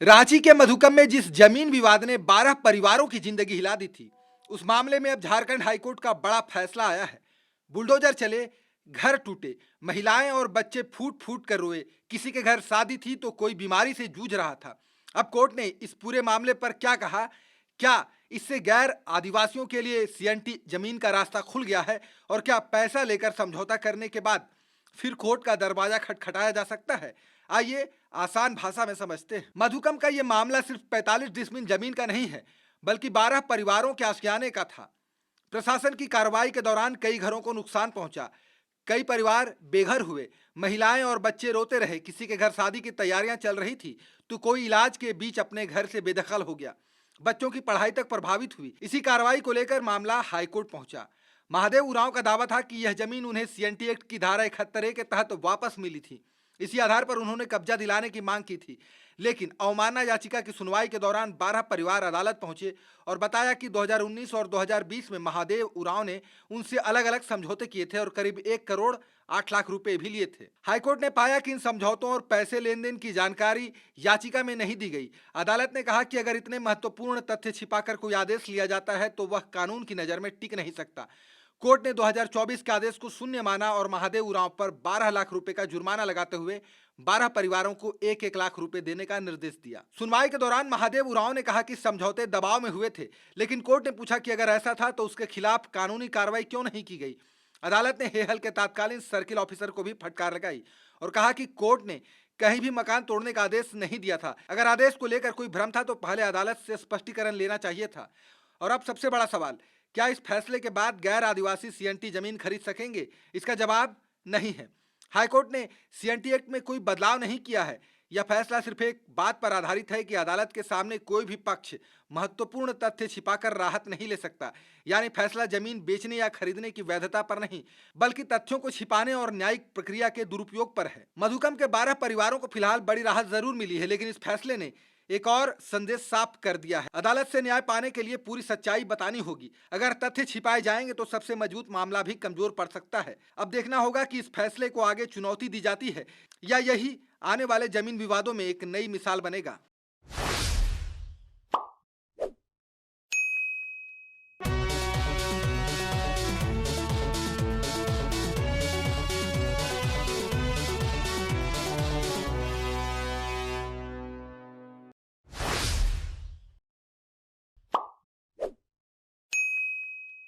रांची के मधुकम में जिस जमीन विवाद ने 12 परिवारों की जिंदगी हिला दी थी, उस मामले में अब झारखंड हाईकोर्ट का बड़ा फैसला आया है। बुलडोजर चले, घर टूटे, महिलाएं और बच्चे फूट फूट कर रोए। किसी के घर शादी थी तो कोई बीमारी से जूझ रहा था। अब कोर्ट ने इस पूरे मामले पर क्या कहा? क्या इससे गैर आदिवासियों के लिए सीएनटी जमीन का रास्ता खुल गया है? और क्या पैसा लेकर समझौता करने के बाद फिर कोर्ट का दरवाजा खटखटाया जा सकता है? आइए आसान भाषा में समझते हैं। मधुकम का यह मामला सिर्फ 45 डिसमिल जमीन का नहीं है, बल्कि 12 परिवारों के आशियाने का था। प्रशासन की कार्रवाई के दौरान कई घरों को नुकसान पहुंचा, कई परिवार बेघर हुए, महिलाएं और बच्चे रोते रहे। किसी के घर शादी की तैयारियां चल रही थी तो कोई इलाज के बीच अपने घर से बेदखल हो गया। बच्चों की पढ़ाई तक प्रभावित हुई। इसी कार्रवाई को लेकर मामला हाईकोर्ट पहुंचा। महादेव उरांव का दावा था कि यह जमीन उन्हें सीएनटी एक्ट की धारा 71 के तहत वापस मिली थी। इसी आधार पर उन्होंने कब्जा दिलाने की मांग की थी। लेकिन अवमानना याचिका की सुनवाई के दौरान 12 परिवार अदालत पहुंचे और बताया कि 2019 और 2020 में महादेव उरांव ने उनसे अलग अलग समझौते किए थे और करीब 1 करोड़ 8 लाख रुपए भी लिए थे। हाईकोर्ट ने पाया कि इन समझौतों और पैसे लेन देन की जानकारी याचिका में नहीं दी गई। अदालत ने कहा कि अगर इतने महत्वपूर्ण तथ्य छिपाकर कोई आदेश लिया जाता है तो वह कानून की नजर में टिक नहीं सकता। कोर्ट ने 2024 के आदेश को शून्य माना और महादेव उरांव पर 12 लाख रुपए का जुर्माना लगाते हुए 12 परिवारों को 1-1 लाख रुपए देने का निर्देश दिया। सुनवाई के दौरान महादेव उरांव ने कहा कि समझौते दबाव में हुए थे, लेकिन कोर्ट ने पूछा कि अगर ऐसा था तो उसके खिलाफ कानूनी कार्रवाई क्यों नहीं की गई। अदालत ने हेहल के तत्कालीन सर्किल ऑफिसर को भी फटकार लगाई और कहा कि कोर्ट ने कहीं भी मकान तोड़ने का आदेश नहीं दिया था। अगर आदेश को लेकर कोई भ्रम था तो पहले अदालत से स्पष्टीकरण लेना चाहिए था। और अब सबसे बड़ा सवाल, क्या इस फैसले के बाद गैर आदिवासी सीएनटी जमीन खरीद सकेंगे? इसका जवाब नहीं है। हाईकोर्ट ने सीएनटी एक्ट में कोई बदलाव नहीं किया है। यह फैसला सिर्फ एक बात पर आधारित है कि अदालत के सामने कोई भी पक्ष महत्वपूर्ण तथ्य छिपाकर राहत नहीं ले सकता। यानी फैसला जमीन बेचने या खरीदने की वैधता पर नहीं, बल्कि तथ्यों को छिपाने और न्यायिक प्रक्रिया के दुरुपयोग पर है। मधुकम के 12 परिवारों को फिलहाल बड़ी राहत जरूर मिली है, लेकिन इस फैसले ने एक और संदेश साफ कर दिया है। अदालत से न्याय पाने के लिए पूरी सच्चाई बतानी होगी। अगर तथ्य छिपाए जाएंगे तो सबसे मजबूत मामला भी कमजोर पड़ सकता है। अब देखना होगा कि इस फैसले को आगे चुनौती दी जाती है या यही आने वाले जमीन विवादों में एक नई मिसाल बनेगा।